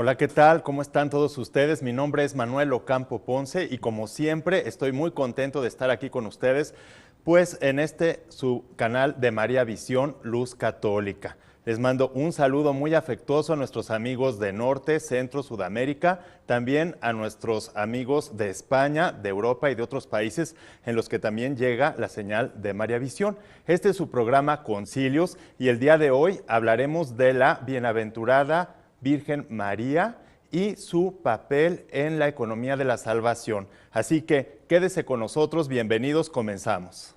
Hola, ¿qué tal? ¿Cómo están todos ustedes? Mi nombre es Manuel Ocampo Ponce y como siempre estoy muy contento de estar aquí con ustedes, pues en su canal de María Visión, Luz Católica. Les mando un saludo muy afectuoso a nuestros amigos de Norte, Centro, Sudamérica, también a nuestros amigos de España, de Europa y de otros países en los que también llega la señal de María Visión. Este es su programa Concilios y el día de hoy hablaremos de la bienaventurada Virgen María y su papel en la economía de la salvación. Así que quédese con nosotros, bienvenidos, comenzamos.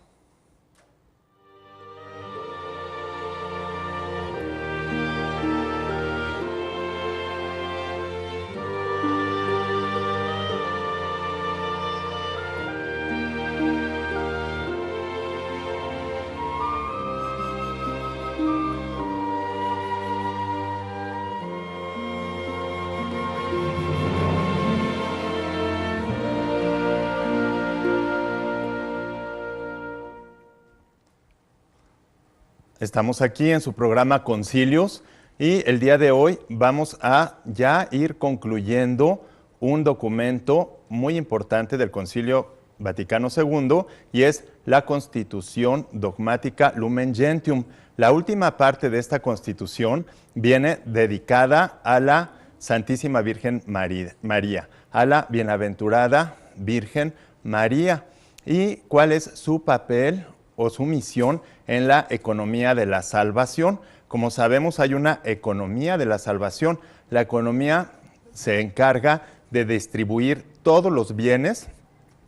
Estamos aquí en su programa Concilios y el día de hoy vamos a ya ir concluyendo un documento muy importante del Concilio Vaticano II y es la Constitución Dogmática Lumen Gentium. La última parte de esta Constitución viene dedicada a la Santísima Virgen María, a la Bienaventurada Virgen María. ¿Y cuál es su papel o su misión en la economía de la salvación? Como sabemos, hay una economía de la salvación. La economía se encarga de distribuir todos los bienes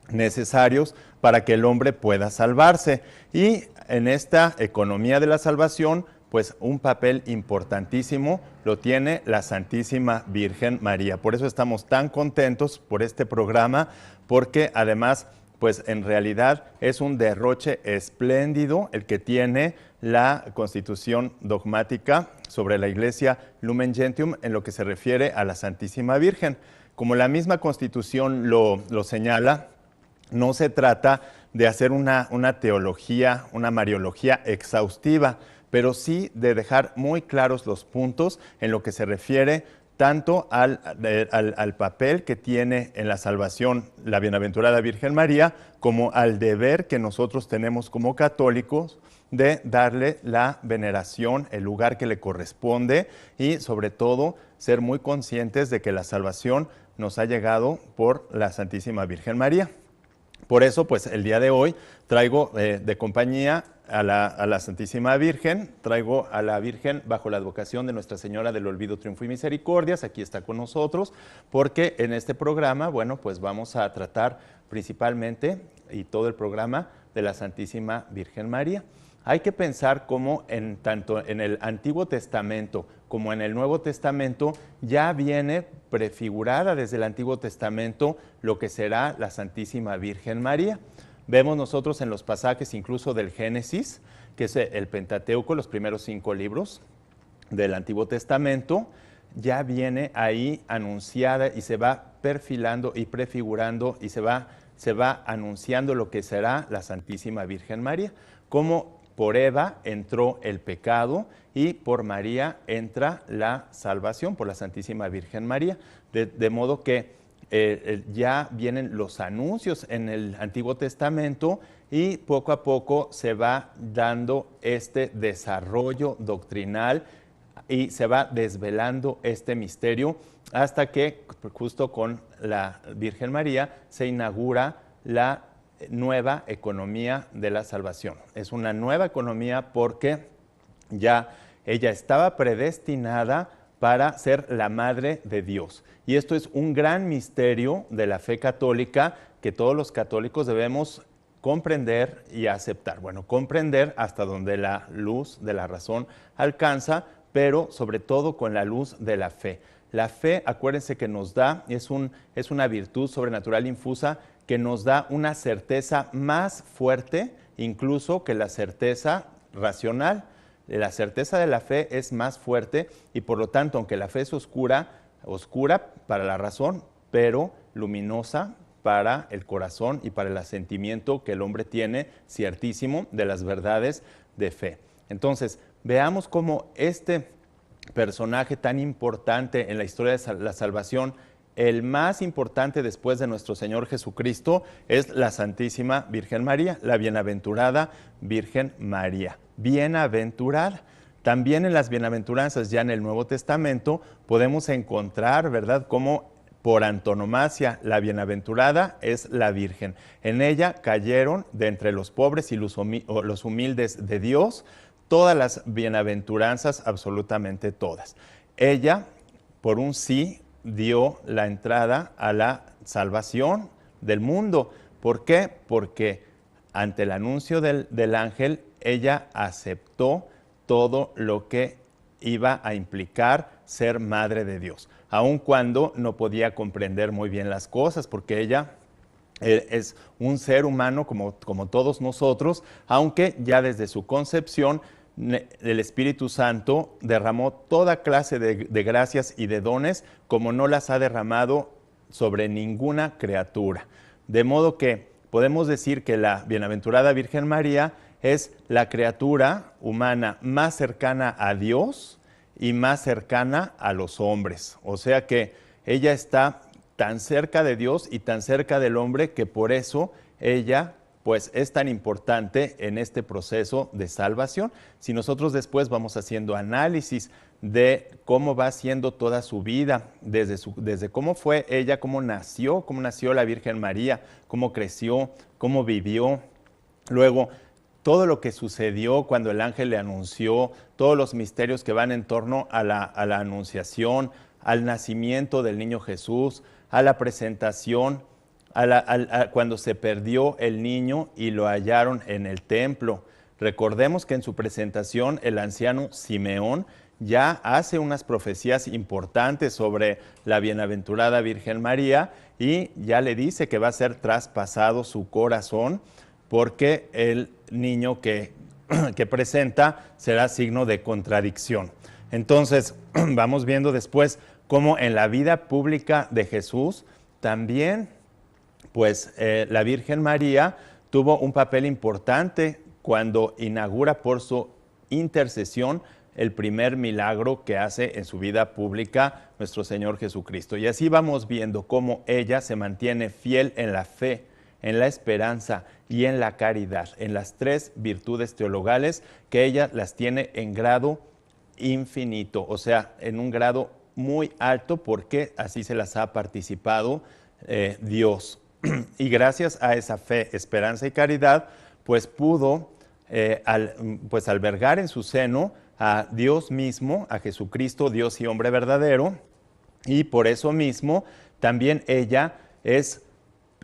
necesarios para que el hombre pueda salvarse. Y en esta economía de la salvación, pues un papel importantísimo lo tiene la Santísima Virgen María. Por eso estamos tan contentos por este programa, porque además pues en realidad es un derroche espléndido el que tiene la Constitución Dogmática sobre la Iglesia Lumen Gentium en lo que se refiere a la Santísima Virgen. Como la misma Constitución lo señala, no se trata de hacer una teología, una mariología exhaustiva, pero sí de dejar muy claros los puntos en lo que se refiere tanto al papel que tiene en la salvación la Bienaventurada Virgen María, como al deber que nosotros tenemos como católicos de darle la veneración, el lugar que le corresponde y sobre todo ser muy conscientes de que la salvación nos ha llegado por la Santísima Virgen María. Por eso, pues el día de hoy traigo de compañía a la Santísima Virgen, traigo a la Virgen bajo la advocación de Nuestra Señora del Olvido, Triunfo y Misericordias, aquí está con nosotros, porque en este programa, bueno, pues vamos a tratar principalmente y todo el programa de la Santísima Virgen María. Hay que pensar cómo tanto en el Antiguo Testamento como en el Nuevo Testamento ya viene prefigurada desde el Antiguo Testamento lo que será la Santísima Virgen María. Vemos nosotros en los pasajes incluso del Génesis, que es el Pentateuco, los primeros 5 libros del Antiguo Testamento, ya viene ahí anunciada y se va perfilando y prefigurando y se va anunciando lo que será la Santísima Virgen María, como por Eva entró el pecado y por María entra la salvación, por la Santísima Virgen María. De modo que ya vienen los anuncios en el Antiguo Testamento y poco a poco se va dando este desarrollo doctrinal y se va desvelando este misterio hasta que justo con la Virgen María se inaugura la nueva economía de la salvación. Es una nueva economía porque ya ella estaba predestinada para ser la madre de Dios. Y esto es un gran misterio de la fe católica que todos los católicos debemos comprender y aceptar. Bueno, comprender hasta donde la luz de la razón alcanza, pero sobre todo con la luz de la fe. La fe, acuérdense que nos da, es una virtud sobrenatural infusa que nos da una certeza más fuerte incluso que la certeza racional. La certeza de la fe es más fuerte y por lo tanto, aunque la fe es oscura para la razón, pero luminosa para el corazón y para el asentimiento que el hombre tiene ciertísimo de las verdades de fe. Entonces, veamos cómo este personaje tan importante en la historia de la salvación, el más importante después de nuestro Señor Jesucristo, es la Santísima Virgen María, la bienaventurada Virgen María. Bienaventurada. También en las bienaventuranzas, ya en el Nuevo Testamento, podemos encontrar, ¿verdad?, cómo por antonomasia la bienaventurada es la Virgen. En ella cayeron de entre los pobres y los humildes de Dios todas las bienaventuranzas, absolutamente todas. Ella, por un sí, dio la entrada a la salvación del mundo. ¿Por qué? Porque ante el anuncio del ángel, ella aceptó todo lo que iba a implicar ser madre de Dios, aun cuando no podía comprender muy bien las cosas, porque ella es un ser humano como todos nosotros, aunque ya desde su concepción el Espíritu Santo derramó toda clase de gracias y de dones como no las ha derramado sobre ninguna criatura. De modo que podemos decir que la bienaventurada Virgen María es la criatura humana más cercana a Dios y más cercana a los hombres. O sea que ella está tan cerca de Dios y tan cerca del hombre que por eso ella pues es tan importante en este proceso de salvación. Si nosotros después vamos haciendo análisis de cómo va siendo toda su vida, desde cómo fue ella, cómo nació la Virgen María, cómo creció, cómo vivió, luego todo lo que sucedió cuando el ángel le anunció, todos los misterios que van en torno a la anunciación, al nacimiento del niño Jesús, a la presentación, cuando se perdió el niño y lo hallaron en el templo. Recordemos que en su presentación el anciano Simeón ya hace unas profecías importantes sobre la bienaventurada Virgen María y ya le dice que va a ser traspasado su corazón porque el niño que presenta será signo de contradicción. Entonces, vamos viendo después cómo en la vida pública de Jesús también pues la Virgen María tuvo un papel importante cuando inaugura por su intercesión el primer milagro que hace en su vida pública nuestro Señor Jesucristo. Y así vamos viendo cómo ella se mantiene fiel en la fe, en la esperanza y en la caridad, en las tres virtudes teologales que ella las tiene en grado infinito, o sea, en un grado muy alto porque así se las ha participado Dios. Y gracias a esa fe, esperanza y caridad, pues pudo albergar en su seno a Dios mismo, a Jesucristo, Dios y hombre verdadero, y por eso mismo también ella es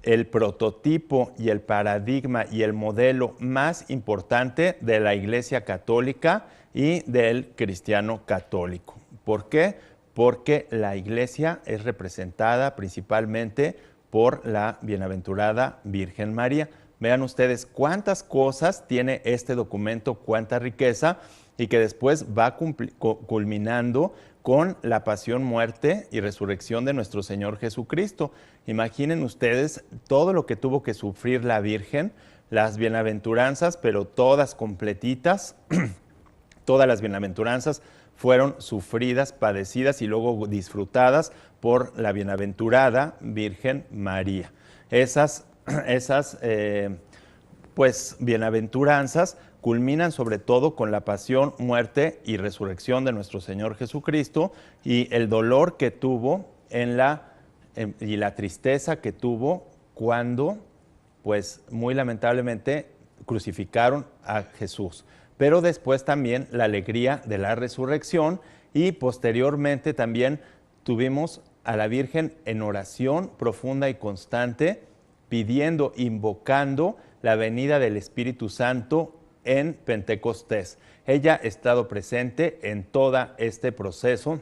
el prototipo y el paradigma y el modelo más importante de la Iglesia Católica y del cristiano católico. ¿Por qué? Porque la Iglesia es representada principalmente por la bienaventurada Virgen María. Vean ustedes cuántas cosas tiene este documento, cuánta riqueza, y que después va culminando con la pasión, muerte y resurrección de nuestro Señor Jesucristo. Imaginen ustedes todo lo que tuvo que sufrir la Virgen, las bienaventuranzas, pero todas completitas, todas las bienaventuranzas fueron sufridas, padecidas y luego disfrutadas por la bienaventurada Virgen María. Esas bienaventuranzas culminan sobre todo con la pasión, muerte y resurrección de nuestro Señor Jesucristo y el dolor que tuvo y la tristeza que tuvo cuando, pues muy lamentablemente, crucificaron a Jesús. Pero después también la alegría de la resurrección y posteriormente también tuvimos a la Virgen en oración profunda y constante, pidiendo, invocando la venida del Espíritu Santo en Pentecostés. Ella ha estado presente en todo este proceso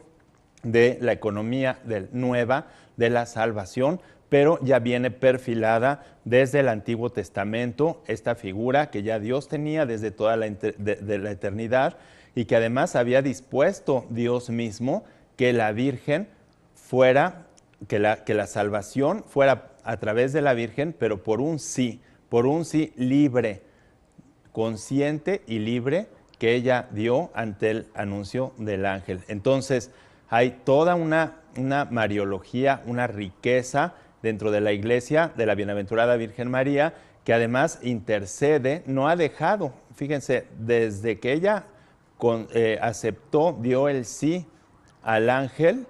de la economía nueva de la salvación, pero ya viene perfilada desde el Antiguo Testamento esta figura que ya Dios tenía desde toda la eternidad y que además había dispuesto Dios mismo que la Virgen fuera, que la salvación fuera a través de la Virgen, pero por un sí libre, consciente y libre, que ella dio ante el anuncio del ángel. Entonces, hay toda una mariología, una riqueza dentro de la iglesia de la Bienaventurada Virgen María, que además intercede, no ha dejado, fíjense, desde que ella aceptó, dio el sí al ángel,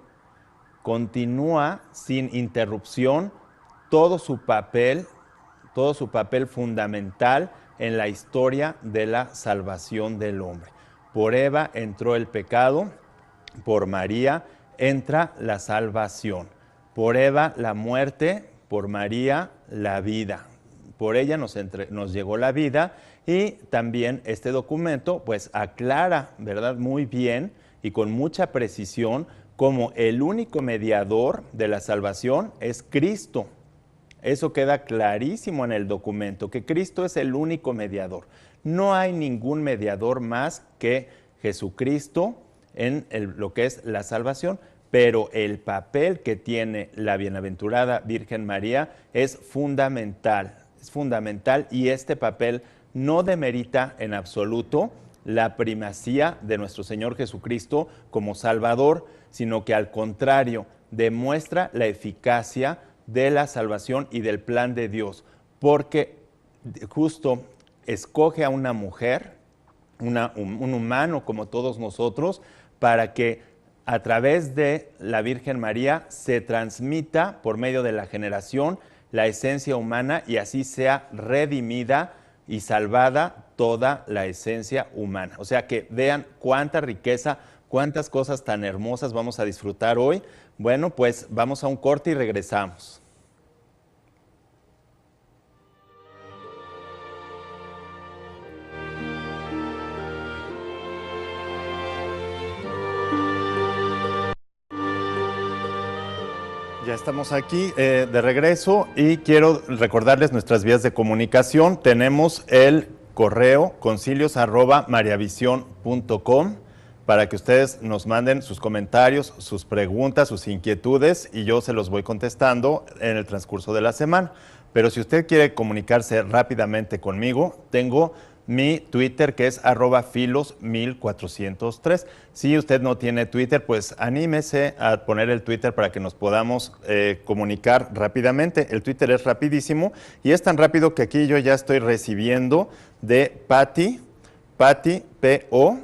continúa sin interrupción todo su papel fundamental en la historia de la salvación del hombre. Por Eva entró el pecado, por María entra la salvación. Por Eva la muerte, por María la vida. Por ella nos llegó la vida, y también este documento pues aclara, ¿verdad?, muy bien y con mucha precisión como el único mediador de la salvación es Cristo. Eso queda clarísimo en el documento, que Cristo es el único mediador. No hay ningún mediador más que Jesucristo en lo que es la salvación, pero el papel que tiene la Bienaventurada Virgen María es fundamental, y este papel no demerita en absoluto la primacía de nuestro Señor Jesucristo como Salvador, sino que al contrario, demuestra la eficacia de la salvación y del plan de Dios, porque justo escoge a una mujer, un humano como todos nosotros, para que a través de la Virgen María se transmita por medio de la generación la esencia humana, y así sea redimida y salvada toda la esencia humana. O sea que vean cuánta riqueza, cuántas cosas tan hermosas vamos a disfrutar hoy. Bueno, pues vamos a un corte y regresamos. Ya estamos aquí de regreso, y quiero recordarles nuestras vías de comunicación. Tenemos el correo concilios@mariavision.com para que ustedes nos manden sus comentarios, sus preguntas, sus inquietudes, y yo se los voy contestando en el transcurso de la semana. Pero si usted quiere comunicarse rápidamente conmigo, tengo mi Twitter, que es @filos1403. Si usted no tiene Twitter, pues anímese a poner el Twitter para que nos podamos comunicar rápidamente. El Twitter es rapidísimo, y es tan rápido que aquí yo ya estoy recibiendo de Patti P.O.,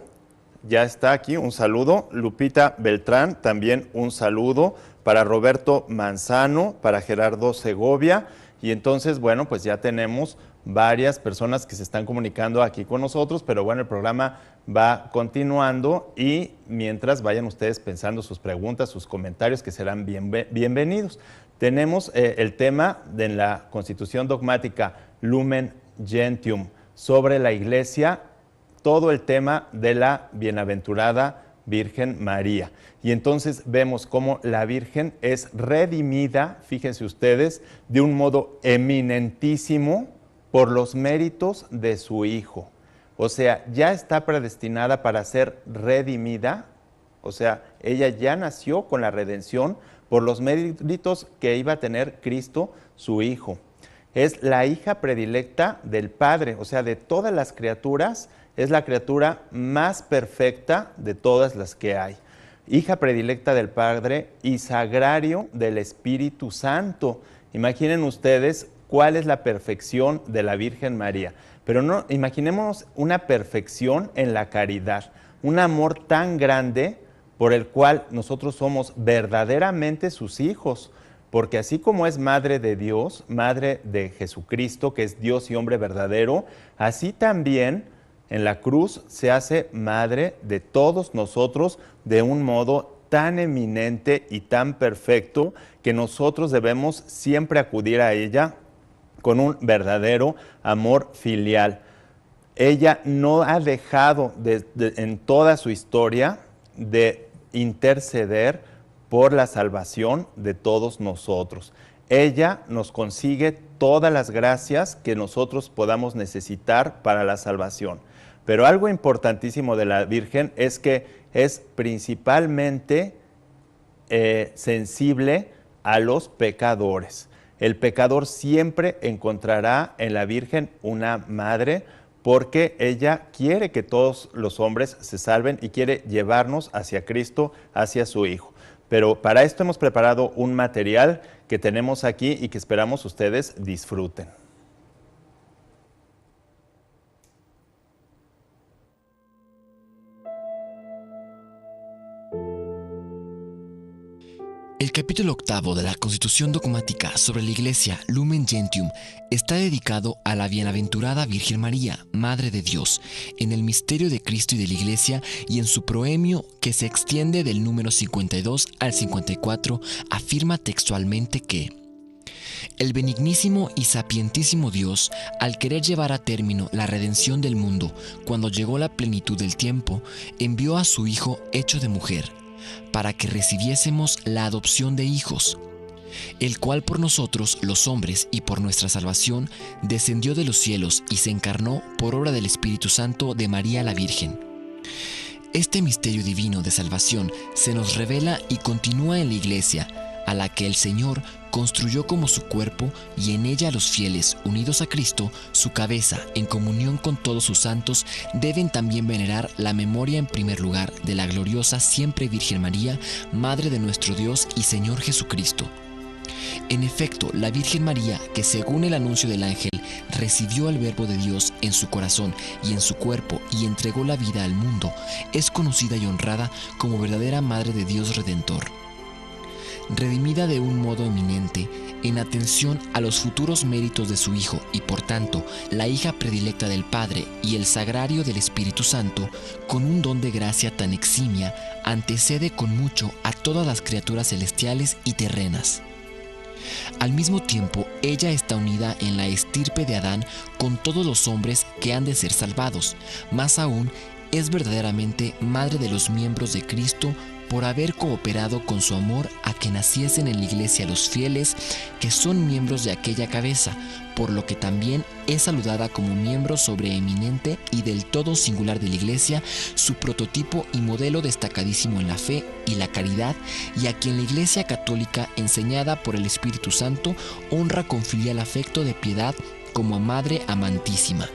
ya está aquí, un saludo. Lupita Beltrán, también un saludo. Para Roberto Manzano, para Gerardo Segovia. Y entonces, bueno, pues ya tenemos varias personas que se están comunicando aquí con nosotros, pero bueno, el programa va continuando, y mientras vayan ustedes pensando sus preguntas, sus comentarios, que serán bienvenidos. Tenemos el tema de la Constitución Dogmática Lumen Gentium sobre la Iglesia, todo el tema de la Bienaventurada Virgen María. Y entonces vemos cómo la Virgen es redimida, fíjense ustedes, de un modo eminentísimo por los méritos de su Hijo. O sea, ya está predestinada para ser redimida, o sea, ella ya nació con la redención por los méritos que iba a tener Cristo, su Hijo. Es la hija predilecta del Padre, o sea, de todas las criaturas, es la criatura más perfecta de todas las que hay. Hija predilecta del Padre y sagrario del Espíritu Santo. Imaginen ustedes cuál es la perfección de la Virgen María. Pero no, imaginemos una perfección en la caridad, un amor tan grande por el cual nosotros somos verdaderamente sus hijos. Porque así como es madre de Dios, madre de Jesucristo, que es Dios y hombre verdadero, así también en la cruz se hace madre de todos nosotros de un modo tan eminente y tan perfecto, que nosotros debemos siempre acudir a ella con un verdadero amor filial. Ella no ha dejado en toda su historia de interceder por la salvación de todos nosotros. Ella nos consigue todas las gracias que nosotros podamos necesitar para la salvación. Pero algo importantísimo de la Virgen es que es principalmente sensible a los pecadores. El pecador siempre encontrará en la Virgen una madre, porque ella quiere que todos los hombres se salven y quiere llevarnos hacia Cristo, hacia su Hijo. Pero para esto hemos preparado un material que tenemos aquí y que esperamos ustedes disfruten. El capítulo 8 de la Constitución Dogmática sobre la Iglesia Lumen Gentium está dedicado a la bienaventurada Virgen María, Madre de Dios, en el misterio de Cristo y de la Iglesia, y en su proemio, que se extiende del número 52 al 54, afirma textualmente que el benignísimo y sapientísimo Dios, al querer llevar a término la redención del mundo, cuando llegó la plenitud del tiempo, envió a su Hijo hecho de mujer, para que recibiésemos la adopción de hijos, el cual por nosotros los hombres y por nuestra salvación descendió de los cielos y se encarnó por obra del Espíritu Santo de María la Virgen. Este misterio divino de salvación se nos revela y continúa en la Iglesia, a la que el Señor construyó como su cuerpo, y en ella los fieles, unidos a Cristo, su cabeza, en comunión con todos sus santos, deben también venerar la memoria en primer lugar de la gloriosa siempre Virgen María, Madre de nuestro Dios y Señor Jesucristo. En efecto, la Virgen María, que según el anuncio del ángel, recibió al Verbo de Dios en su corazón y en su cuerpo y entregó la vida al mundo, es conocida y honrada como verdadera Madre de Dios Redentor. Redimida de un modo eminente, en atención a los futuros méritos de su Hijo y por tanto la hija predilecta del Padre y el sagrario del Espíritu Santo, con un don de gracia tan eximia, antecede con mucho a todas las criaturas celestiales y terrenas. Al mismo tiempo, ella está unida en la estirpe de Adán con todos los hombres que han de ser salvados. Más aún, es verdaderamente madre de los miembros de Cristo, por haber cooperado con su amor a que naciesen en la Iglesia los fieles, que son miembros de aquella cabeza, por lo que también es saludada como miembro sobreeminente y del todo singular de la Iglesia, su prototipo y modelo destacadísimo en la fe y la caridad, y a quien la Iglesia católica, enseñada por el Espíritu Santo, honra con filial afecto de piedad como a Madre amantísima.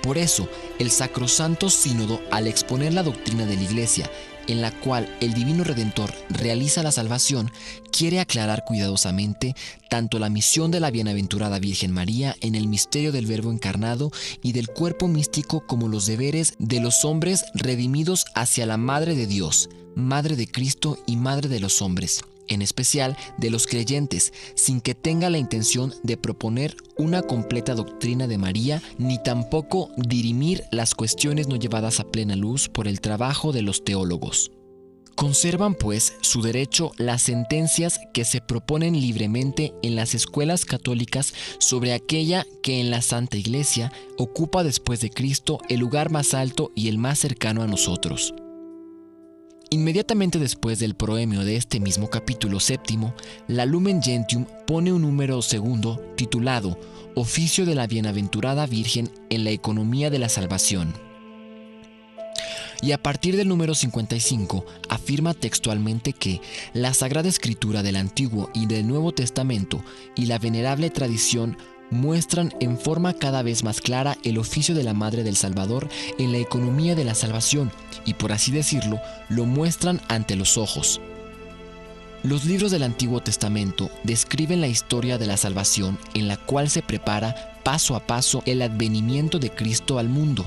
Por eso, el Sacrosanto Sínodo, al exponer la doctrina de la Iglesia, en la cual el Divino Redentor realiza la salvación, quiere aclarar cuidadosamente tanto la misión de la bienaventurada Virgen María en el misterio del Verbo encarnado y del cuerpo místico, como los deberes de los hombres redimidos hacia la Madre de Dios, Madre de Cristo y Madre de los hombres, en especial de los creyentes, sin que tenga la intención de proponer una completa doctrina de María, ni tampoco dirimir las cuestiones no llevadas a plena luz por el trabajo de los teólogos. Conservan, pues, su derecho las sentencias que se proponen libremente en las escuelas católicas sobre aquella que en la Santa Iglesia ocupa después de Cristo el lugar más alto y el más cercano a nosotros. Inmediatamente después del proemio de este mismo capítulo 7, la Lumen Gentium pone un número segundo titulado Oficio de la Bienaventurada Virgen en la Economía de la Salvación. Y a partir del número 55 afirma textualmente que la Sagrada Escritura del Antiguo y del Nuevo Testamento y la venerable tradición muestran en forma cada vez más clara el oficio de la Madre del Salvador en la economía de la salvación, y por así decirlo, lo muestran ante los ojos. Los libros del Antiguo Testamento describen la historia de la salvación, en la cual se prepara paso a paso el advenimiento de Cristo al mundo.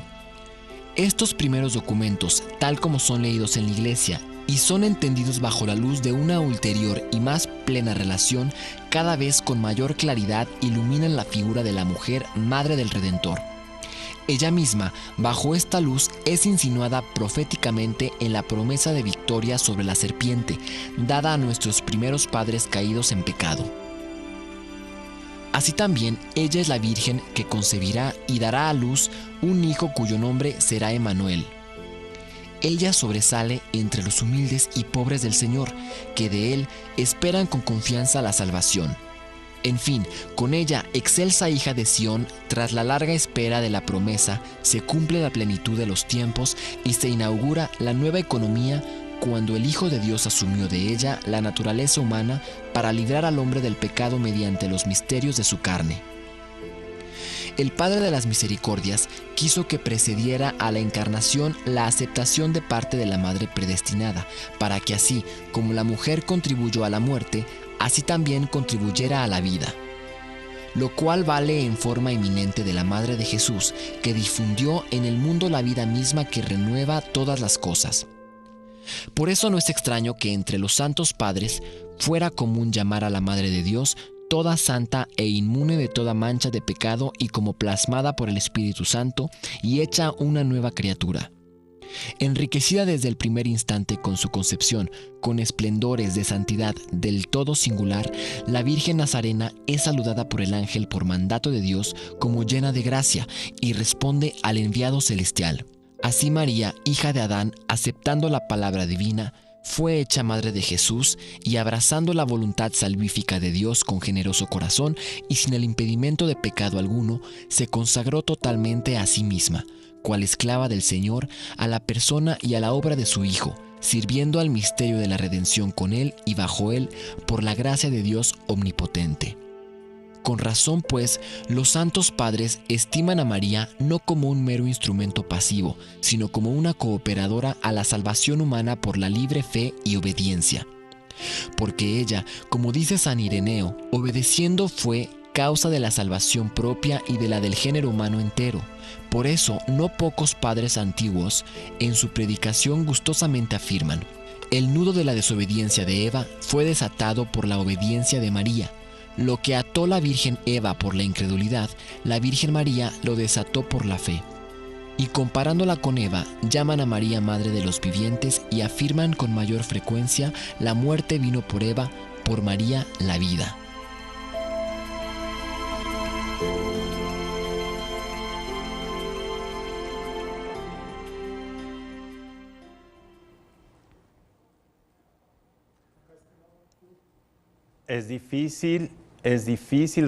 Estos primeros documentos, tal como son leídos en la Iglesia y son entendidos bajo la luz de una ulterior y más plena relación, cada vez con mayor claridad iluminan la figura de la mujer Madre del Redentor. Ella misma, bajo esta luz, es insinuada proféticamente en la promesa de victoria sobre la serpiente, dada a nuestros primeros padres caídos en pecado. Así también, ella es la Virgen que concebirá y dará a luz un hijo cuyo nombre será Emmanuel. Ella sobresale entre los humildes y pobres del Señor, que de Él esperan con confianza la salvación. En fin, con ella, excelsa hija de Sión, tras la larga espera de la promesa, se cumple la plenitud de los tiempos y se inaugura la nueva economía cuando el Hijo de Dios asumió de ella la naturaleza humana para librar al hombre del pecado mediante los misterios de su carne. El Padre de las Misericordias quiso que precediera a la encarnación la aceptación de parte de la Madre predestinada, para que así como la mujer contribuyó a la muerte, así también contribuyera a la vida. Lo cual vale en forma eminente de la Madre de Jesús, que difundió en el mundo la vida misma que renueva todas las cosas. Por eso no es extraño que entre los santos padres fuera común llamar a la Madre de Dios toda santa e inmune de toda mancha de pecado y como plasmada por el Espíritu Santo y hecha una nueva criatura. Enriquecida desde el primer instante con su concepción, con esplendores de santidad del todo singular, la Virgen Nazarena es saludada por el ángel por mandato de Dios como llena de gracia y responde al enviado celestial. Así María, hija de Adán, aceptando la palabra divina, fue hecha madre de Jesús y abrazando la voluntad salvífica de Dios con generoso corazón y sin el impedimento de pecado alguno, se consagró totalmente a sí misma, cual esclava del Señor, a la persona y a la obra de su Hijo, sirviendo al misterio de la redención con Él y bajo Él, por la gracia de Dios omnipotente. Con razón, pues, los santos padres estiman a María no como un mero instrumento pasivo, sino como una cooperadora a la salvación humana por la libre fe y obediencia. Porque ella, como dice San Ireneo, obedeciendo fue causa de la salvación propia y de la del género humano entero. Por eso, no pocos padres antiguos, en su predicación gustosamente afirman: el nudo de la desobediencia de Eva fue desatado por la obediencia de María. Lo que ató la Virgen Eva por la incredulidad, la Virgen María lo desató por la fe. Y comparándola con Eva, llaman a María Madre de los Vivientes y afirman con mayor frecuencia: la muerte vino por Eva, por María la vida. Es difícil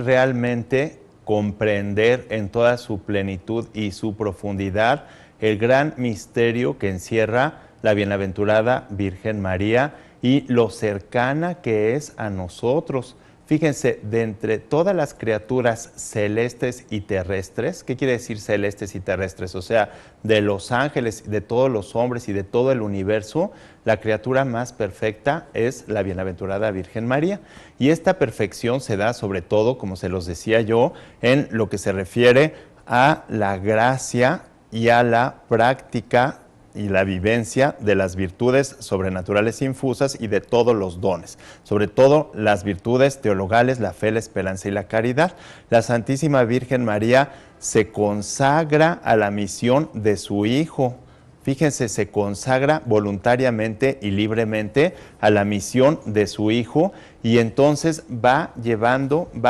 realmente comprender en toda su plenitud y su profundidad el gran misterio que encierra la bienaventurada Virgen María y lo cercana que es a nosotros. Fíjense, de entre todas las criaturas celestes y terrestres, ¿qué quiere decir celestes y terrestres? O sea, de los ángeles, de todos los hombres y de todo el universo, la criatura más perfecta es la bienaventurada Virgen María. Y esta perfección se da sobre todo, como se los decía yo, en lo que se refiere a la gracia y a la práctica y la vivencia de las virtudes sobrenaturales infusas y de todos los dones, sobre todo las virtudes teologales, la fe, la esperanza y la caridad. La Santísima Virgen María se consagra a la misión de su Hijo. Fíjense, se consagra voluntariamente y libremente a la misión de su Hijo y entonces va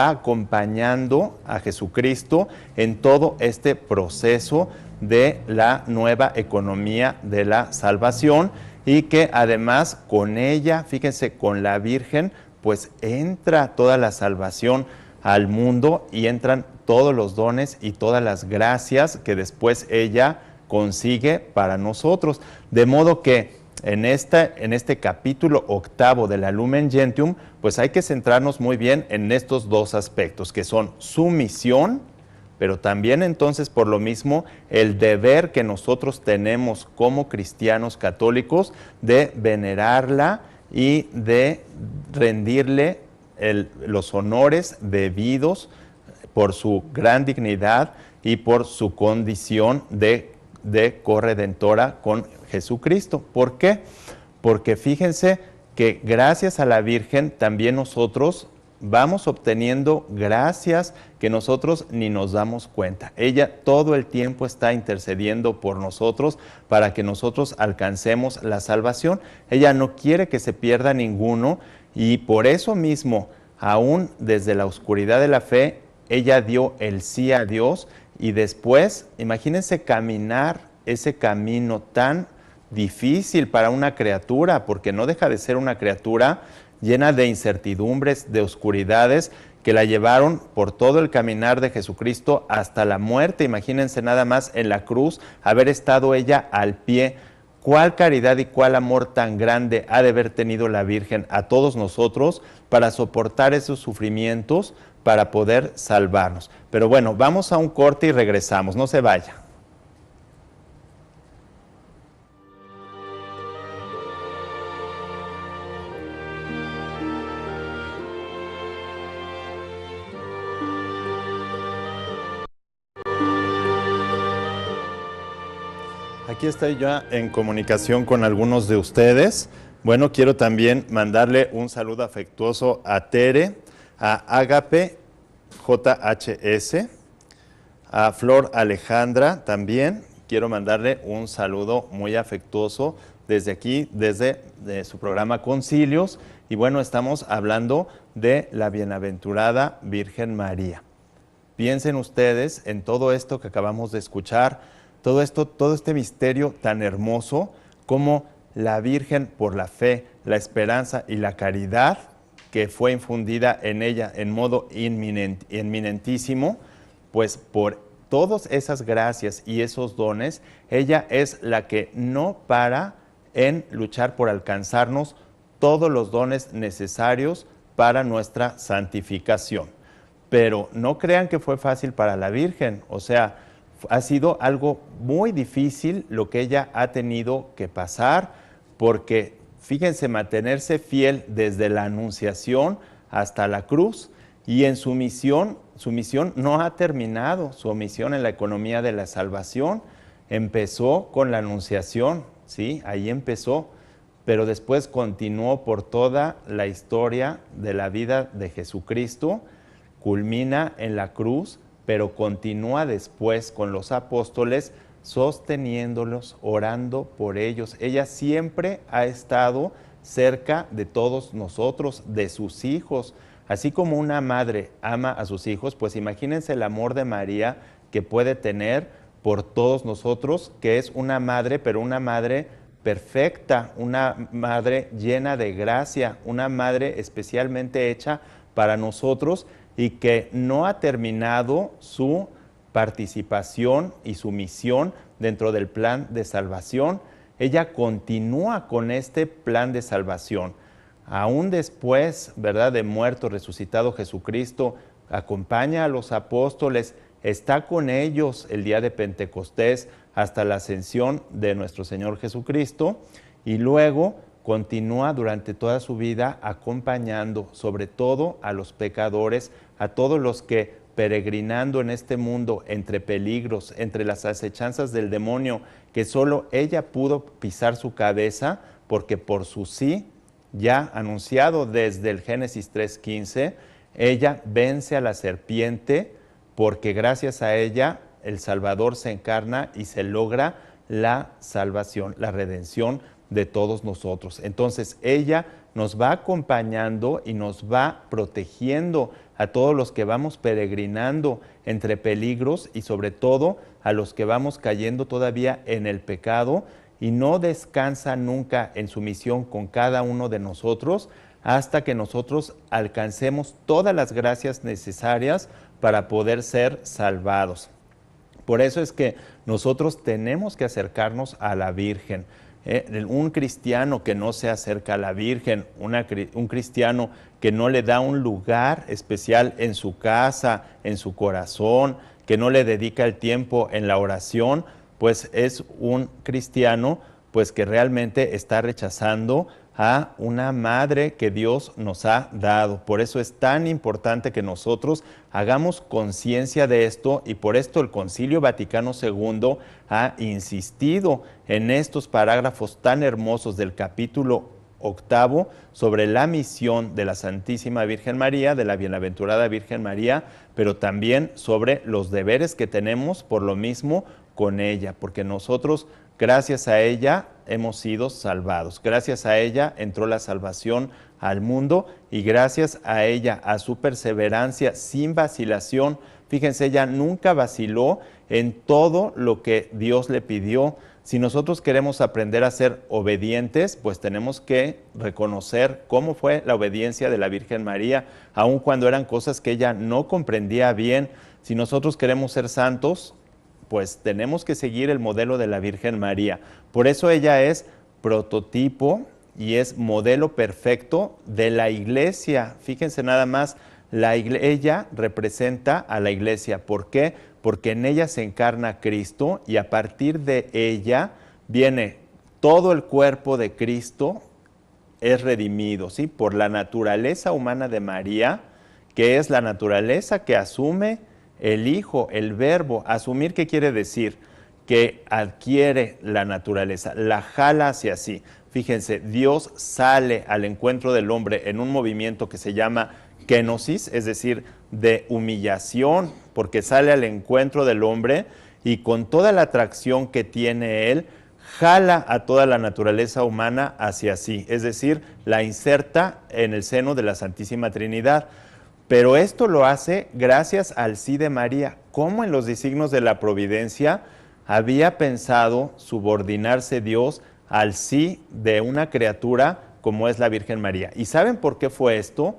acompañando a Jesucristo en todo este proceso de la nueva economía de la salvación y que además con ella, fíjense, con la Virgen, pues entra toda la salvación al mundo y entran todos los dones y todas las gracias que después ella consigue para nosotros. De modo que en este capítulo 8 de la Lumen Gentium, pues hay que centrarnos muy bien en estos dos aspectos, que son su misión, pero también entonces por lo mismo el deber que nosotros tenemos como cristianos católicos de venerarla y de rendirle los honores debidos por su gran dignidad y por su condición de corredentora con Jesucristo. ¿Por qué? Porque fíjense que gracias a la Virgen también nosotros vamos obteniendo gracias que nosotros ni nos damos cuenta. Ella todo el tiempo está intercediendo por nosotros para que nosotros alcancemos la salvación. Ella no quiere que se pierda ninguno y por eso mismo, aún desde la oscuridad de la fe, ella dio el sí a Dios y después, imagínense caminar ese camino tan difícil para una criatura, porque no deja de ser una criatura llena de incertidumbres, de oscuridades, que la llevaron por todo el caminar de Jesucristo hasta la muerte. Imagínense nada más en la cruz, haber estado ella al pie ¿Cuál caridad y cuál amor tan grande ha de haber tenido la Virgen a todos nosotros para soportar esos sufrimientos, para poder salvarnos? Pero bueno, vamos a un corte y regresamos, no se vaya. Aquí estoy yo en comunicación con algunos de ustedes. Bueno, quiero también mandarle un saludo afectuoso a Tere, a Ágape JHS, a Flor Alejandra también. Quiero mandarle un saludo muy afectuoso desde aquí, desde su programa Concilios. Y bueno, estamos hablando de la bienaventurada Virgen María. Piensen ustedes en todo esto que acabamos de escuchar, todo este misterio tan hermoso, como la Virgen, por la fe, la esperanza y la caridad que fue infundida en ella en modo inminentísimo, pues por todas esas gracias y esos dones, ella es la que no para en luchar por alcanzarnos todos los dones necesarios para nuestra santificación. Pero no crean que fue fácil para la Virgen, o sea, ha sido algo muy difícil lo que ella ha tenido que pasar, porque fíjense, mantenerse fiel desde la Anunciación hasta la cruz, y en su misión no ha terminado, su misión en la economía de la salvación empezó con la Anunciación, ¿sí? Ahí empezó, pero después continuó por toda la historia de la vida de Jesucristo, culmina en la cruz, pero continúa después con los apóstoles, sosteniéndolos, orando por ellos. Ella siempre ha estado cerca de todos nosotros, de sus hijos. Así como una madre ama a sus hijos, pues imagínense el amor de María que puede tener por todos nosotros, que es una madre, pero una madre perfecta, una madre llena de gracia, una madre especialmente hecha para nosotros, y que no ha terminado su participación y su misión dentro del plan de salvación. Ella continúa con este plan de salvación. Aún después, ¿verdad?, de muerto, resucitado Jesucristo, acompaña a los apóstoles, está con ellos el día de Pentecostés hasta la ascensión de nuestro Señor Jesucristo, y luego continúa durante toda su vida acompañando sobre todo a los pecadores, a todos los que peregrinando en este mundo entre peligros, entre las acechanzas del demonio, que solo ella pudo pisar su cabeza, porque por su sí, ya anunciado desde el Génesis 3:15, ella vence a la serpiente, porque gracias a ella el Salvador se encarna y se logra la salvación, la redención de todos nosotros. Entonces ella nos va acompañando y nos va protegiendo a todos los que vamos peregrinando entre peligros, y sobre todo a los que vamos cayendo todavía en el pecado, y no descansa nunca en su misión con cada uno de nosotros hasta que nosotros alcancemos todas las gracias necesarias para poder ser salvados. Por eso es que nosotros tenemos que acercarnos a la Virgen. Un cristiano que no se acerca a la Virgen, un cristiano que no le da un lugar especial en su casa, en su corazón, que no le dedica el tiempo en la oración, pues es un cristiano pues que realmente está rechazando a una madre que Dios nos ha dado. Por eso es tan importante que nosotros hagamos conciencia de esto, y por esto el Concilio Vaticano II ha insistido en estos parágrafos tan hermosos del capítulo 8 sobre la misión de la Santísima Virgen María, de la Bienaventurada Virgen María, pero también sobre los deberes que tenemos por lo mismo con ella, porque nosotros, gracias a ella, hemos sido salvados. Gracias a ella entró la salvación al mundo, y gracias a ella, a su perseverancia sin vacilación. Fíjense, ella nunca vaciló en todo lo que Dios le pidió. Si nosotros queremos aprender a ser obedientes, pues tenemos que reconocer cómo fue la obediencia de la Virgen María, aun cuando eran cosas que ella no comprendía bien. Si nosotros queremos ser santos, pues tenemos que seguir el modelo de la Virgen María. Por eso ella es prototipo y es modelo perfecto de la Iglesia. Fíjense nada más, ella representa a la Iglesia. ¿Por qué? Porque en ella se encarna Cristo y a partir de ella viene todo el cuerpo de Cristo, es redimido, ¿sí? Por la naturaleza humana de María, que es la naturaleza que asume el Hijo, el Verbo. Asumir, ¿qué quiere decir? Que adquiere la naturaleza, la jala hacia sí. Fíjense, Dios sale al encuentro del hombre en un movimiento que se llama kenosis, es decir, de humillación, porque sale al encuentro del hombre y con toda la atracción que tiene él, jala a toda la naturaleza humana hacia sí, es decir, la inserta en el seno de la Santísima Trinidad. Pero esto lo hace gracias al sí de María. ¿Cómo en los designios de la providencia había pensado subordinarse Dios al sí de una criatura como es la Virgen María? ¿Y saben por qué fue esto?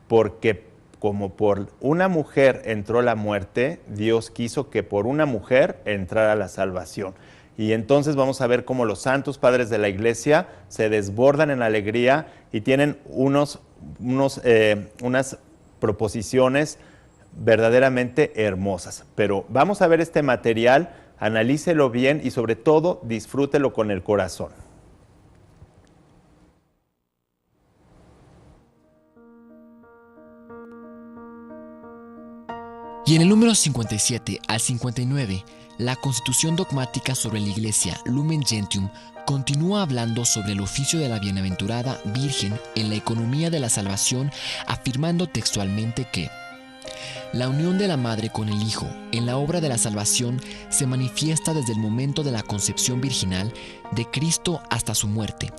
Porque como por una mujer entró la muerte, Dios quiso que por una mujer entrara la salvación. Y entonces vamos a ver cómo los santos padres de la Iglesia se desbordan en alegría y tienen unas proposiciones verdaderamente hermosas. Pero vamos a ver este material, analícelo bien y sobre todo disfrútelo con el corazón. Y en el número 57 al 59, la Constitución Dogmática sobre la Iglesia Lumen Gentium continúa hablando sobre el oficio de la Bienaventurada Virgen en la economía de la salvación, afirmando textualmente que la unión de la Madre con el Hijo en la obra de la salvación se manifiesta desde el momento de la concepción virginal de Cristo hasta su muerte.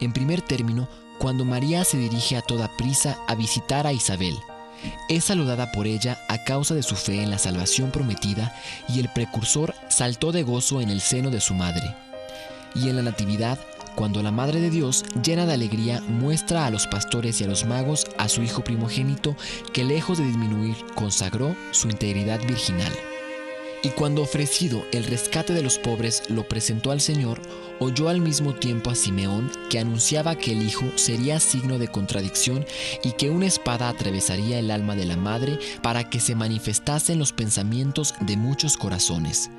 En primer término, cuando María se dirige a toda prisa a visitar a Isabel, es saludada por ella a causa de su fe en la salvación prometida y el precursor saltó de gozo en el seno de su madre. Y en la Natividad, cuando la Madre de Dios, llena de alegría, muestra a los pastores y a los magos a su Hijo primogénito que lejos de disminuir, consagró su integridad virginal. Y cuando ofrecido el rescate de los pobres lo presentó al Señor, oyó al mismo tiempo a Simeón que anunciaba que el Hijo sería signo de contradicción y que una espada atravesaría el alma de la madre para que se manifestasen los pensamientos de muchos corazones.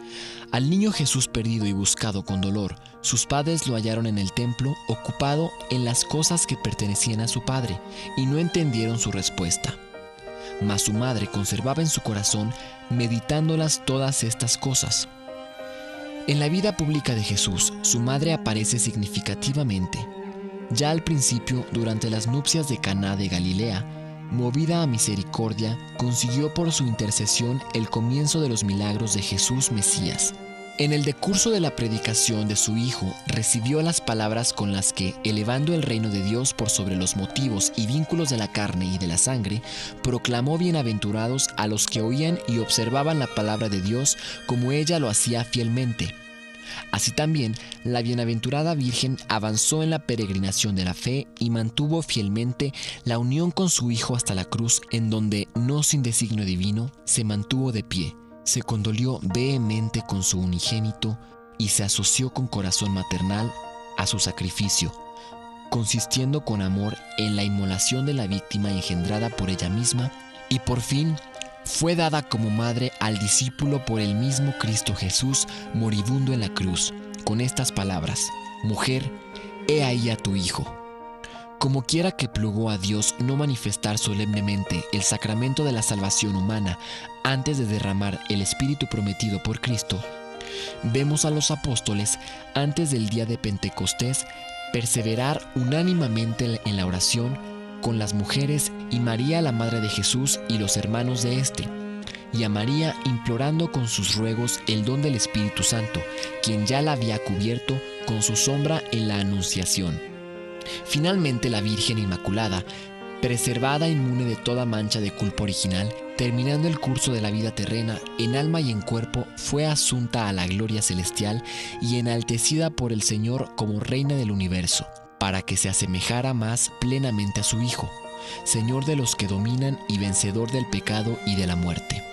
Al niño Jesús perdido y buscado con dolor, sus padres lo hallaron en el templo, ocupado en las cosas que pertenecían a su padre, y no entendieron su respuesta. Mas su madre conservaba en su corazón, meditándolas todas estas cosas. En la vida pública de Jesús, su madre aparece significativamente. Ya al principio, durante las nupcias de Caná de Galilea, movida a misericordia, consiguió por su intercesión el comienzo de los milagros de Jesús Mesías. En el decurso de la predicación de su Hijo, recibió las palabras con las que, elevando el reino de Dios por sobre los motivos y vínculos de la carne y de la sangre, proclamó bienaventurados a los que oían y observaban la palabra de Dios como ella lo hacía fielmente. Así también, la bienaventurada Virgen avanzó en la peregrinación de la fe y mantuvo fielmente la unión con su Hijo hasta la cruz, en donde, no sin designio divino, se mantuvo de pie. Se condolió vehemente con su unigénito y se asoció con corazón maternal a su sacrificio, consistiendo con amor en la inmolación de la víctima engendrada por ella misma, y por fin fue dada como madre al discípulo por el mismo Cristo Jesús moribundo en la cruz, con estas palabras: «Mujer, he ahí a tu hijo». Como quiera que plugó a Dios no manifestar solemnemente el sacramento de la salvación humana antes de derramar el Espíritu prometido por Cristo, vemos a los apóstoles, antes del día de Pentecostés, perseverar unánimemente en la oración con las mujeres y María, la Madre de Jesús, y los hermanos de éste, y a María implorando con sus ruegos el don del Espíritu Santo, quien ya la había cubierto con su sombra en la Anunciación. Finalmente, la Virgen Inmaculada, preservada inmune de toda mancha de culpa original, terminando el curso de la vida terrena, en alma y en cuerpo, fue asunta a la gloria celestial y enaltecida por el Señor como Reina del universo, para que se asemejara más plenamente a su Hijo, Señor de los que dominan y vencedor del pecado y de la muerte.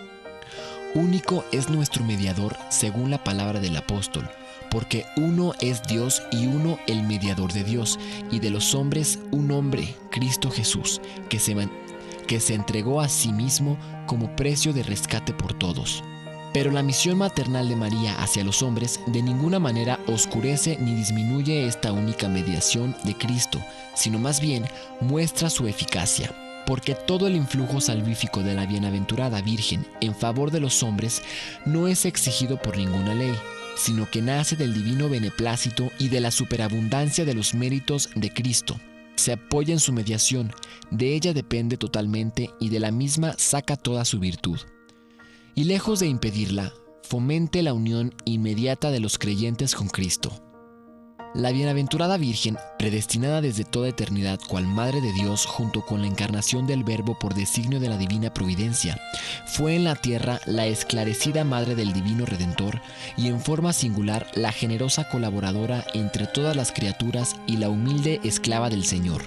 Único es nuestro mediador según la palabra del apóstol, porque uno es Dios y uno el mediador de Dios y de los hombres un hombre, Cristo Jesús, que se entregó a sí mismo como precio de rescate por todos. Pero la misión maternal de María hacia los hombres de ninguna manera oscurece ni disminuye esta única mediación de Cristo, sino más bien muestra su eficacia. Porque todo el influjo salvífico de la bienaventurada Virgen en favor de los hombres no es exigido por ninguna ley, sino que nace del divino beneplácito y de la superabundancia de los méritos de Cristo. Se apoya en su mediación, de ella depende totalmente y de la misma saca toda su virtud. Y lejos de impedirla, fomente la unión inmediata de los creyentes con Cristo. La bienaventurada Virgen, predestinada desde toda eternidad cual Madre de Dios junto con la encarnación del Verbo por designio de la divina providencia, fue en la tierra la esclarecida Madre del Divino Redentor y en forma singular la generosa colaboradora entre todas las criaturas y la humilde esclava del Señor.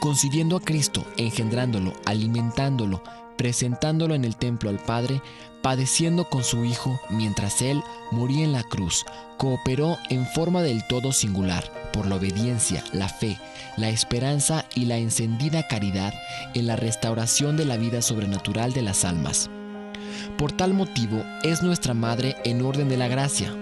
Concibiendo a Cristo, engendrándolo, alimentándolo, presentándolo en el templo al Padre, padeciendo con su Hijo mientras Él moría en la cruz, cooperó en forma del todo singular, por la obediencia, la fe, la esperanza y la encendida caridad en la restauración de la vida sobrenatural de las almas. Por tal motivo es nuestra Madre en orden de la gracia.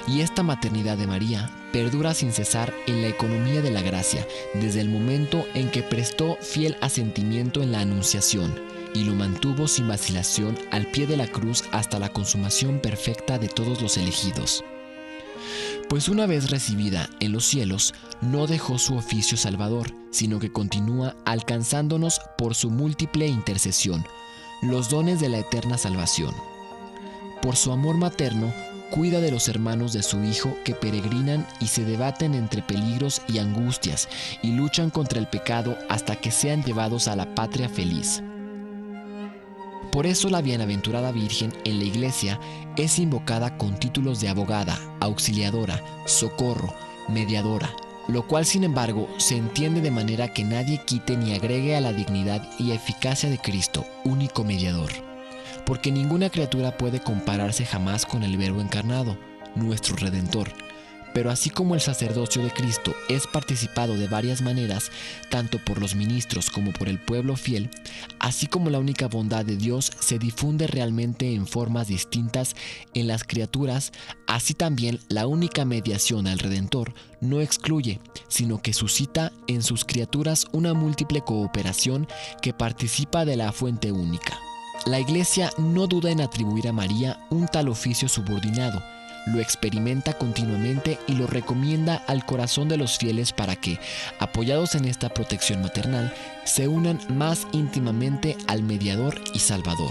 Y esta maternidad de María perdura sin cesar en la economía de la gracia, desde el momento en que prestó fiel asentimiento en la Anunciación, y lo mantuvo sin vacilación al pie de la cruz hasta la consumación perfecta de todos los elegidos. Pues una vez recibida en los cielos, no dejó su oficio salvador, sino que continúa alcanzándonos por su múltiple intercesión, los dones de la eterna salvación. Por su amor materno, cuida de los hermanos de su Hijo que peregrinan y se debaten entre peligros y angustias y luchan contra el pecado hasta que sean llevados a la patria feliz. Por eso la bienaventurada Virgen en la Iglesia es invocada con títulos de abogada, auxiliadora, socorro, mediadora, lo cual sin embargo se entiende de manera que nadie quite ni agregue a la dignidad y eficacia de Cristo, único mediador. Porque ninguna criatura puede compararse jamás con el Verbo encarnado, nuestro Redentor. Pero así como el sacerdocio de Cristo es participado de varias maneras, tanto por los ministros como por el pueblo fiel, así como la única bondad de Dios se difunde realmente en formas distintas en las criaturas, así también la única mediación al Redentor no excluye, sino que suscita en sus criaturas una múltiple cooperación que participa de la fuente única. La Iglesia no duda en atribuir a María un tal oficio subordinado, lo experimenta continuamente y lo recomienda al corazón de los fieles para que, apoyados en esta protección maternal, se unan más íntimamente al Mediador y Salvador.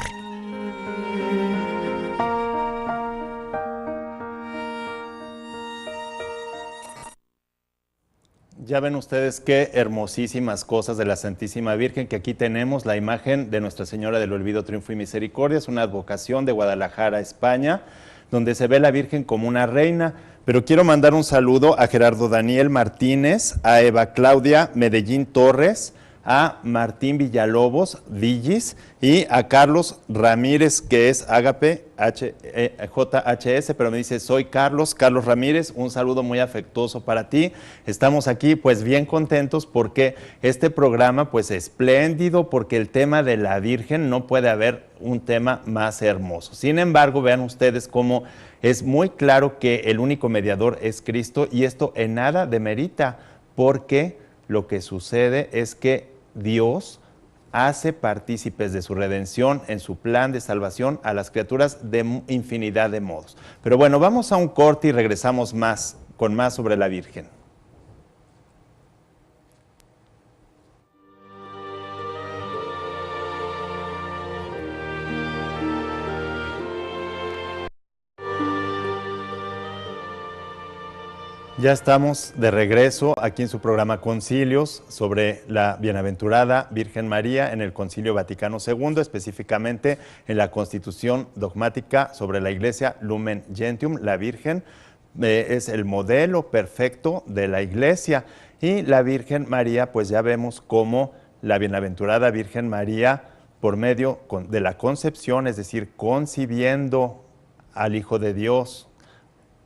Ya ven ustedes qué hermosísimas cosas de la Santísima Virgen, que aquí tenemos la imagen de Nuestra Señora del Olvido, Triunfo y Misericordia. Es una advocación de Guadalajara, España, donde se ve la Virgen como una reina. Pero quiero mandar un saludo a Gerardo Daniel Martínez, a Eva Claudia Medellín Torres, a Martín Villalobos Villis y a Carlos Ramírez, que es Ágape JHS, pero me dice: soy Carlos Ramírez. Un saludo muy afectuoso para ti. Estamos aquí pues bien contentos porque este programa pues espléndido, porque el tema de la Virgen no puede haber un tema más hermoso. Sin embargo, vean ustedes cómo es muy claro que el único mediador es Cristo, y esto en nada demerita, porque lo que sucede es que Dios hace partícipes de su redención en su plan de salvación a las criaturas de infinidad de modos. Pero bueno, vamos a un corte y regresamos con más sobre la Virgen. Ya estamos de regreso aquí en su programa Concilios sobre la bienaventurada Virgen María en el Concilio Vaticano II, específicamente en la Constitución Dogmática sobre la Iglesia Lumen Gentium. La Virgen es el modelo perfecto de la Iglesia, y la Virgen María, pues ya vemos cómo la bienaventurada Virgen María por medio de la concepción, es decir, concibiendo al Hijo de Dios,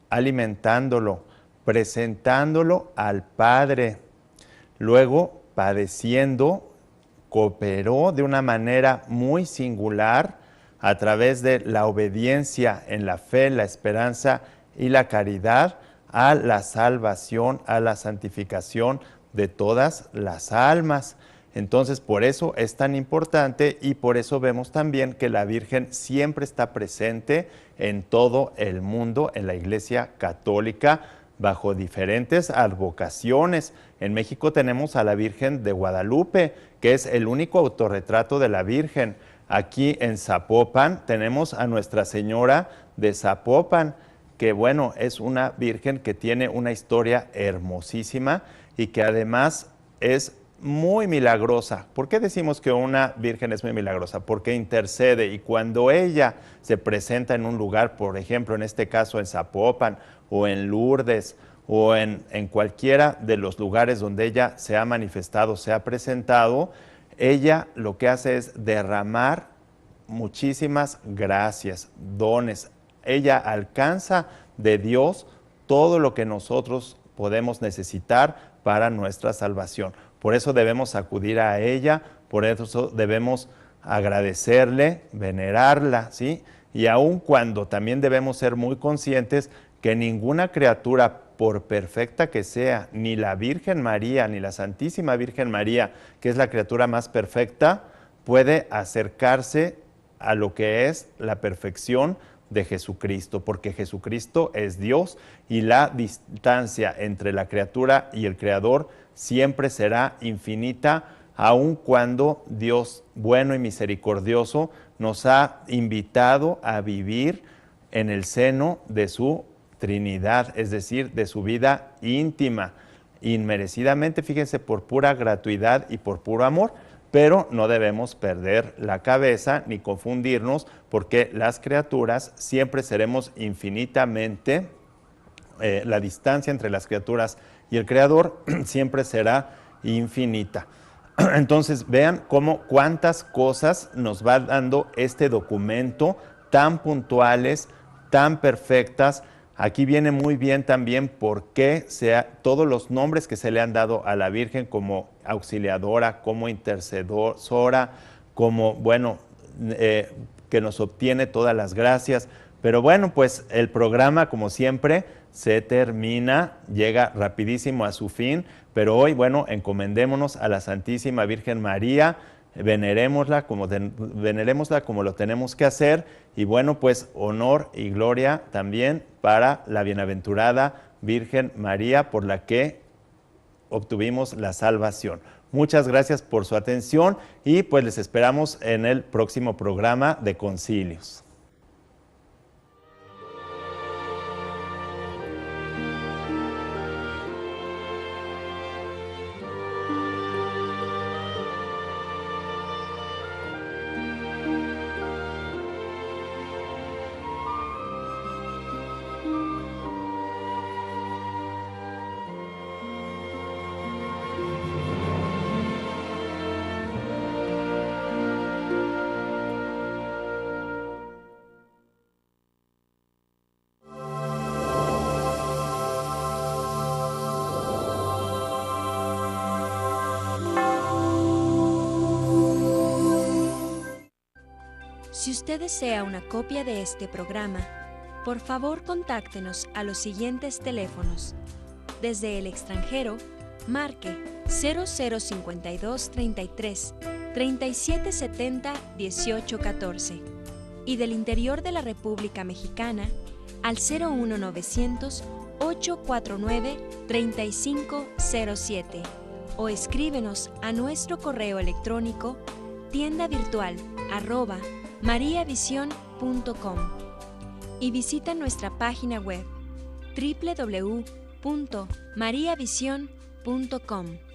alimentándolo, presentándolo al Padre, luego padeciendo, cooperó de una manera muy singular a través de la obediencia en la fe, la esperanza y la caridad a la salvación, a la santificación de todas las almas. Entonces, por eso es tan importante y por eso vemos también que la Virgen siempre está presente en todo el mundo, en la Iglesia Católica, bajo diferentes advocaciones. En México tenemos a la Virgen de Guadalupe, que es el único autorretrato de la Virgen. Aquí en Zapopan tenemos a Nuestra Señora de Zapopan, que bueno, es una Virgen que tiene una historia hermosísima y que además es muy milagrosa. ¿Por qué decimos que una Virgen es muy milagrosa? Porque intercede, y cuando ella se presenta en un lugar, por ejemplo, en este caso en Zapopan o en Lourdes o en cualquiera de los lugares donde ella se ha manifestado, se ha presentado, ella lo que hace es derramar muchísimas gracias, dones. Ella alcanza de Dios todo lo que nosotros podemos necesitar para nuestra salvación. Por eso debemos acudir a ella, por eso debemos agradecerle, venerarla, ¿sí? Y aun cuando también debemos ser muy conscientes que ninguna criatura, por perfecta que sea, ni la Virgen María, ni la Santísima Virgen María, que es la criatura más perfecta, puede acercarse a lo que es la perfección de Jesucristo, porque Jesucristo es Dios y la distancia entre la criatura y el Creador siempre será infinita, aun cuando Dios bueno y misericordioso nos ha invitado a vivir en el seno de su Trinidad, es decir, de su vida íntima, inmerecidamente, fíjense, por pura gratuidad y por puro amor. Pero no debemos perder la cabeza ni confundirnos, porque las criaturas siempre seremos infinitamente, la distancia entre las criaturas y el Creador siempre será infinita. Entonces vean cuántas cosas nos va dando este documento, tan puntuales, tan perfectas. Aquí viene muy bien también por qué todos los nombres que se le han dado a la Virgen, como auxiliadora, como intercesora, como, bueno, que nos obtiene todas las gracias. Pero bueno, pues el programa, como siempre, se termina, llega rapidísimo a su fin, pero hoy, bueno, encomendémonos a la Santísima Virgen María, venerémosla como lo tenemos que hacer, y bueno, pues honor y gloria también para la bienaventurada Virgen María, por la que obtuvimos la salvación. Muchas gracias por su atención y pues les esperamos en el próximo programa de Concilios. Si usted desea una copia de este programa, por favor contáctenos a los siguientes teléfonos. Desde el extranjero, marque 0052 33 3770 1814 y del interior de la República Mexicana al 01900 849 3507 o escríbenos a nuestro correo electrónico tiendavirtual@mariavision.com y visita nuestra página web www.mariavision.com.